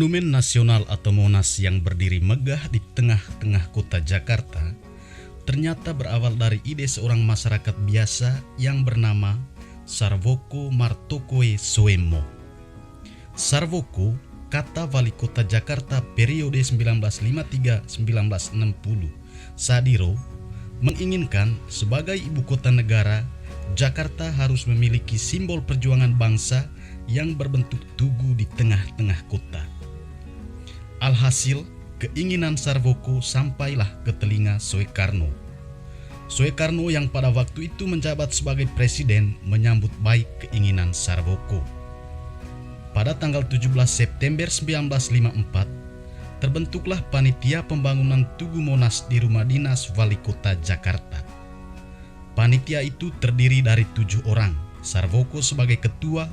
Monumen Nasional atau Monas yang berdiri megah di tengah-tengah kota Jakarta ternyata berawal dari ide seorang masyarakat biasa yang bernama Sarwoko Martokoe Soemo. Sarwoko, kata wali kota Jakarta periode 1953-1960, Sadiro, menginginkan sebagai ibu kota negara, Jakarta harus memiliki simbol perjuangan bangsa yang berbentuk tugu di tengah-tengah kota. Alhasil, keinginan Sarwoko sampailah ke telinga Soekarno. Soekarno yang pada waktu itu menjabat sebagai presiden menyambut baik keinginan Sarwoko. Pada tanggal 17 September 1954, terbentuklah panitia pembangunan Tugu Monas di rumah dinas Wali Kota Jakarta. Panitia itu terdiri dari 7 orang, Sarwoko sebagai ketua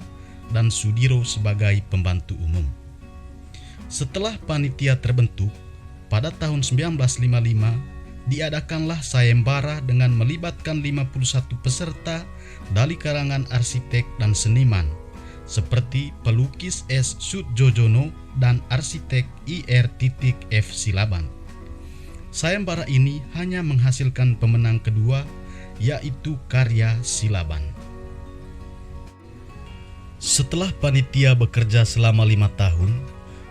dan Sudiro sebagai pembantu umum. Setelah panitia terbentuk, pada tahun 1955 diadakanlah sayembara dengan melibatkan 51 peserta dari kalangan arsitek dan seniman seperti pelukis S. Sudjojono dan arsitek Ir.F. Silaban. Sayembara ini hanya menghasilkan pemenang kedua, yaitu karya Silaban. Setelah panitia bekerja selama 5 tahun,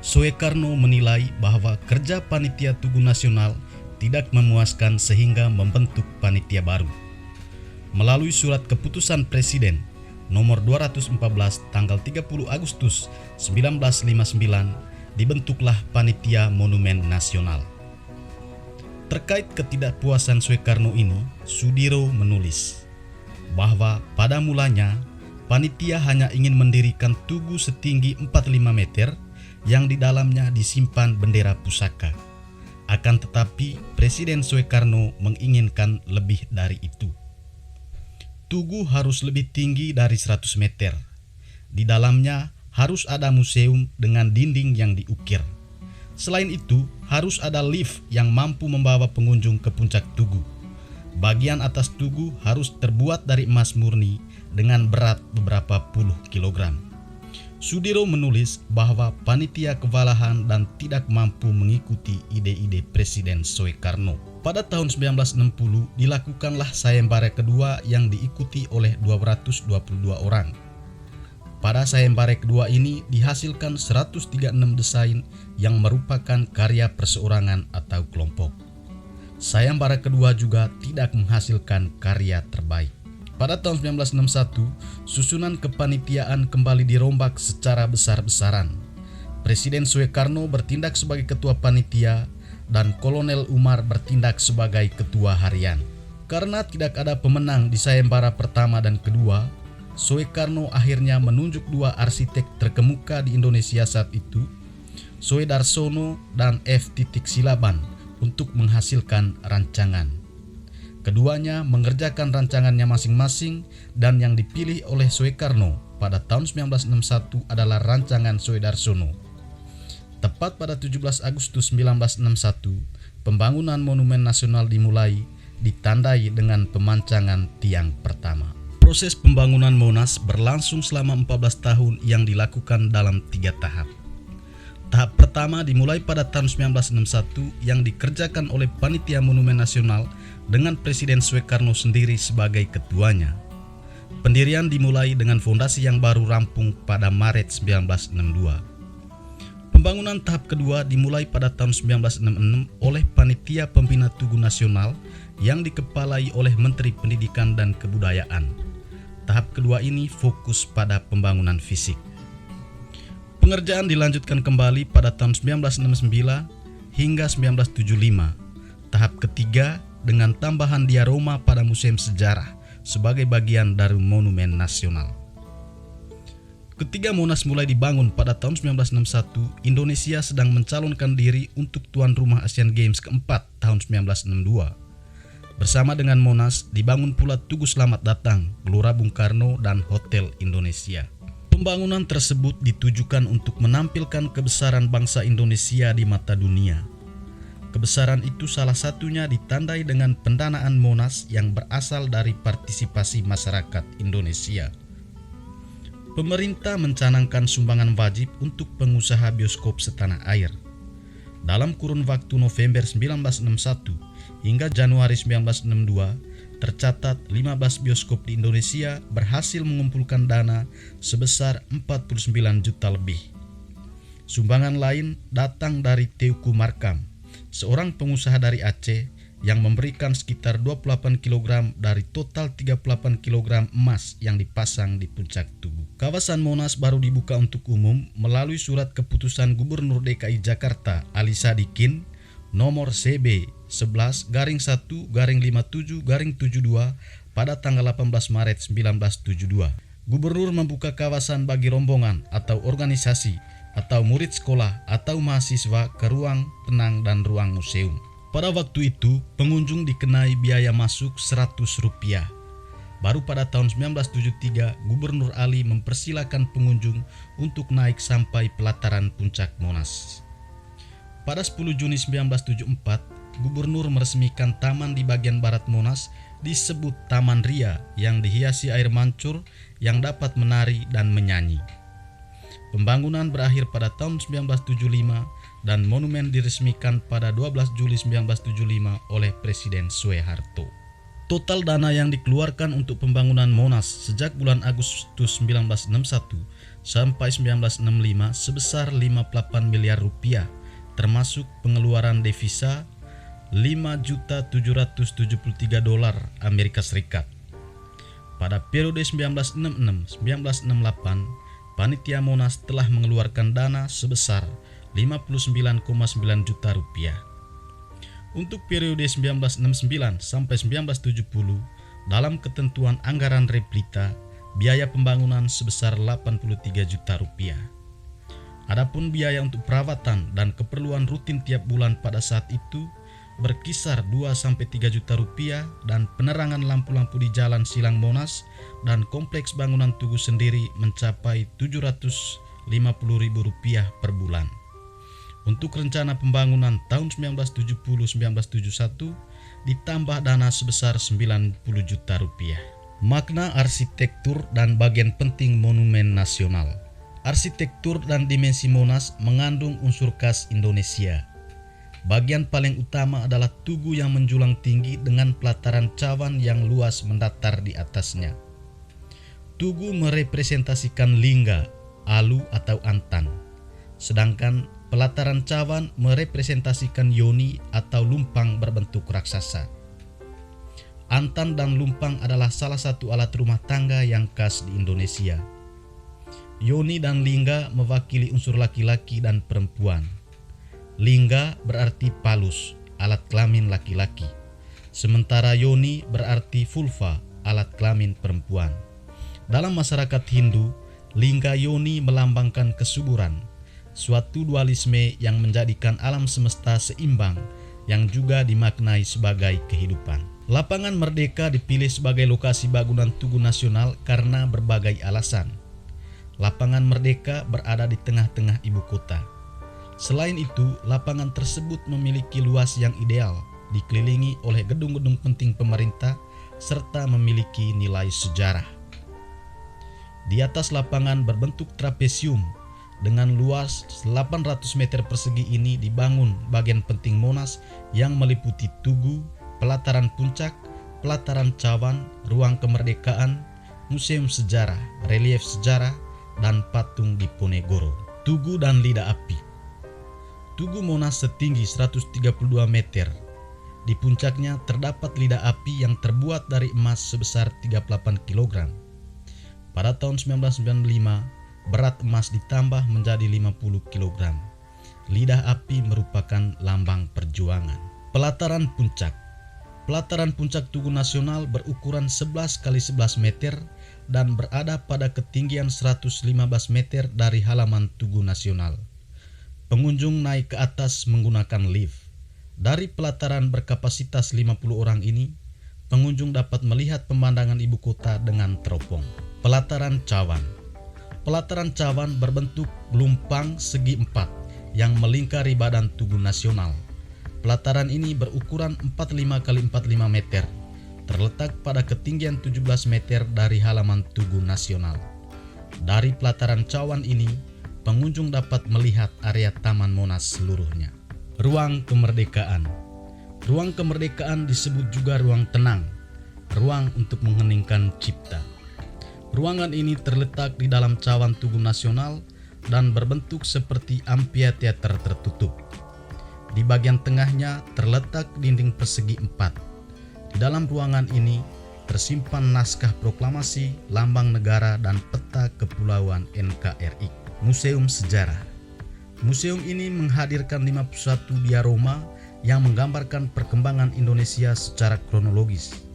Soekarno menilai bahwa kerja panitia Tugu Nasional tidak memuaskan sehingga membentuk panitia baru. Melalui surat keputusan Presiden nomor 214 tanggal 30 Agustus 1959, dibentuklah panitia Monumen Nasional. Terkait ketidakpuasan Soekarno ini, Sudiro menulis bahwa pada mulanya panitia hanya ingin mendirikan tugu setinggi 45 meter yang di dalamnya disimpan bendera pusaka. Akan tetapi Presiden Soekarno menginginkan lebih dari itu. Tugu harus lebih tinggi dari 100 meter. Di dalamnya harus ada museum dengan dinding yang diukir. Selain itu, harus ada lift yang mampu membawa pengunjung ke puncak tugu. Bagian atas tugu harus terbuat dari emas murni dengan berat beberapa puluh kilogram. Sudiro menulis bahwa panitia kewalahan dan tidak mampu mengikuti ide-ide Presiden Soekarno. Pada tahun 1960 dilakukanlah sayembara kedua yang diikuti oleh 222 orang. Pada sayembara kedua ini dihasilkan 136 desain yang merupakan karya perseorangan atau kelompok. Sayembara kedua juga tidak menghasilkan karya terbaik. Pada tahun 1961, susunan kepanitiaan kembali dirombak secara besar-besaran. Presiden Soekarno bertindak sebagai ketua panitia dan Kolonel Umar bertindak sebagai ketua harian. Karena tidak ada pemenang di sayembara pertama dan kedua, Soekarno akhirnya menunjuk 2 arsitek terkemuka di Indonesia saat itu, Soedarsono dan F. Silaban, untuk menghasilkan rancangan. Keduanya mengerjakan rancangannya masing-masing dan yang dipilih oleh Soekarno pada tahun 1961 adalah rancangan Soedarsono. Tepat pada 17 Agustus 1961, pembangunan Monumen Nasional dimulai, ditandai dengan pemancangan tiang pertama. Proses pembangunan Monas berlangsung selama 14 tahun yang dilakukan dalam 3 tahap. Tahap pertama dimulai pada tahun 1961 yang dikerjakan oleh Panitia Monumen Nasional dengan Presiden Soekarno sendiri sebagai ketuanya. Pendirian dimulai dengan fondasi yang baru rampung pada Maret 1962. Pembangunan tahap kedua dimulai pada tahun 1966 oleh Panitia Pembina Tugu Nasional yang dikepalai oleh Menteri Pendidikan dan Kebudayaan. Tahap kedua ini fokus pada pembangunan fisik. Pengerjaan dilanjutkan kembali pada tahun 1969 hingga 1975. Tahap ketiga dengan tambahan diaroma pada Museum Sejarah sebagai bagian dari Monumen Nasional. Ketika Monas mulai dibangun pada tahun 1961, Indonesia sedang mencalonkan diri untuk tuan rumah Asian Games keempat tahun 1962. Bersama dengan Monas, dibangun pula Tugu Selamat Datang, Gelora Bung Karno, dan Hotel Indonesia. Pembangunan tersebut ditujukan untuk menampilkan kebesaran bangsa Indonesia di mata dunia. Kebesaran itu salah satunya ditandai dengan pendanaan Monas yang berasal dari partisipasi masyarakat Indonesia. Pemerintah mencanangkan sumbangan wajib untuk pengusaha bioskop setanah air. Dalam kurun waktu November 1961 hingga Januari 1962, tercatat 15 bioskop di Indonesia berhasil mengumpulkan dana sebesar 49 juta lebih. Sumbangan lain datang dari Teuku Markam, seorang pengusaha dari Aceh yang memberikan sekitar 28 kg dari total 38 kg emas yang dipasang di puncak Tugu. Kawasan Monas baru dibuka untuk umum melalui surat keputusan Gubernur DKI Jakarta Ali Sadikin nomor CB 11-1-57-72 pada tanggal 18 Maret 1972. Gubernur membuka kawasan bagi rombongan atau organisasi atau murid sekolah atau mahasiswa ke ruang tenang dan ruang museum. Pada waktu itu, pengunjung dikenai biaya masuk Rp100. Baru pada tahun 1973, Gubernur Ali mempersilakan pengunjung untuk naik sampai pelataran puncak Monas. Pada 10 Juni 1974, Gubernur meresmikan taman di bagian barat Monas disebut Taman Ria yang dihiasi air mancur yang dapat menari dan menyanyi. Pembangunan berakhir pada tahun 1975 dan monumen diresmikan pada 12 Juli 1975 oleh Presiden Soeharto. Total dana yang dikeluarkan untuk pembangunan Monas sejak bulan Agustus 1961 sampai 1965 sebesar 58 miliar rupiah, termasuk pengeluaran devisa $5.773 Amerika Serikat. Pada periode 1966-1968, Panitia Monas telah mengeluarkan dana sebesar 59,9 juta rupiah. Untuk periode 1969 sampai 1970, dalam ketentuan anggaran Replita, biaya pembangunan sebesar 83 juta rupiah. Adapun biaya untuk perawatan dan keperluan rutin tiap bulan pada saat itu berkisar 2-3 juta rupiah dan penerangan lampu-lampu di Jalan Silang Monas dan kompleks bangunan Tugu sendiri mencapai Rp750.000 per bulan. Untuk rencana pembangunan tahun 1970-1971 ditambah dana sebesar 90 juta rupiah. Makna arsitektur dan bagian penting monumen nasional. Arsitektur dan dimensi Monas mengandung unsur khas Indonesia. Bagian paling utama adalah tugu yang menjulang tinggi dengan pelataran cawan yang luas mendatar di atasnya. Tugu merepresentasikan lingga, alu atau antan, sedangkan pelataran cawan merepresentasikan yoni atau lumpang berbentuk raksasa. Antan dan lumpang adalah salah satu alat rumah tangga yang khas di Indonesia. Yoni dan lingga mewakili unsur laki-laki dan perempuan. Lingga berarti palus, alat kelamin laki-laki. Sementara yoni berarti vulva, alat kelamin perempuan. Dalam masyarakat Hindu, lingga yoni melambangkan kesuburan, suatu dualisme yang menjadikan alam semesta seimbang yang juga dimaknai sebagai kehidupan. Lapangan Merdeka dipilih sebagai lokasi bangunan Tugu Nasional karena berbagai alasan. Lapangan Merdeka berada di tengah-tengah ibu kota. Selain itu, lapangan tersebut memiliki luas yang ideal, dikelilingi oleh gedung-gedung penting pemerintah, serta memiliki nilai sejarah. Di atas lapangan berbentuk trapesium, dengan luas 800 meter persegi ini dibangun bagian penting Monas yang meliputi Tugu, pelataran puncak, pelataran cawan, ruang kemerdekaan, museum sejarah, relief sejarah, dan patung Diponegoro. Tugu dan lidah api. Tugu Monas setinggi 132 meter. Di puncaknya terdapat lidah api yang terbuat dari emas sebesar 38 kg. Pada tahun 1995, berat emas ditambah menjadi 50 kg. Lidah api merupakan lambang perjuangan. Pelataran puncak. Pelataran puncak Tugu Nasional berukuran 11 x 11 meter dan berada pada ketinggian 115 meter dari halaman Tugu Nasional. Pengunjung naik ke atas menggunakan lift. Dari pelataran berkapasitas 50 orang ini, pengunjung dapat melihat pemandangan ibu kota dengan teropong. Pelataran cawan. Pelataran cawan berbentuk lumpang segi 4 yang melingkari badan Tugu Nasional. Pelataran ini berukuran 45 x 45 meter, terletak pada ketinggian 17 meter dari halaman Tugu Nasional. Dari pelataran cawan ini, pengunjung dapat melihat area Taman Monas seluruhnya. Ruang Kemerdekaan. Ruang kemerdekaan disebut juga ruang tenang, ruang untuk mengheningkan cipta. Ruangan ini terletak di dalam cawan Tugu Nasional dan berbentuk seperti amphitheater tertutup. Di bagian tengahnya terletak dinding persegi 4. Di dalam ruangan ini tersimpan naskah proklamasi, lambang negara, dan peta kepulauan NKRI. Museum Sejarah. Museum ini menghadirkan 51 diorama yang menggambarkan perkembangan Indonesia secara kronologis.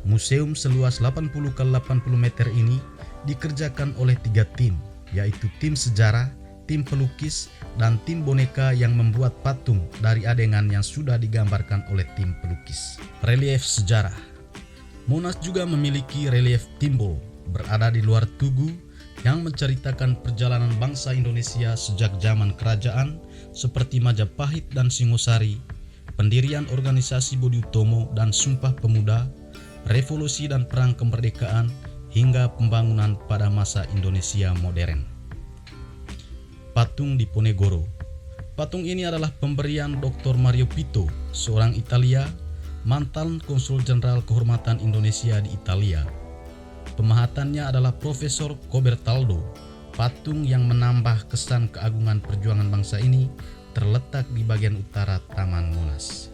Museum seluas 80x80 meter ini dikerjakan oleh 3 tim, yaitu tim sejarah, tim pelukis, dan tim boneka yang membuat patung dari adegan yang sudah digambarkan oleh tim pelukis. Relief sejarah. Monas juga memiliki relief timbul berada di luar Tugu yang menceritakan perjalanan bangsa Indonesia sejak zaman kerajaan seperti Majapahit dan Singosari, pendirian organisasi Budi Utomo dan Sumpah Pemuda, revolusi dan perang kemerdekaan, hingga pembangunan pada masa Indonesia modern. Patung Diponegoro. Patung ini adalah pemberian Dr. Mario Pito, seorang Italia, mantan Konsul Jenderal Kehormatan Indonesia di Italia. Pemahatannya adalah Profesor Cobertaldo. Patung yang menambah kesan keagungan perjuangan bangsa ini terletak di bagian utara Taman Monas.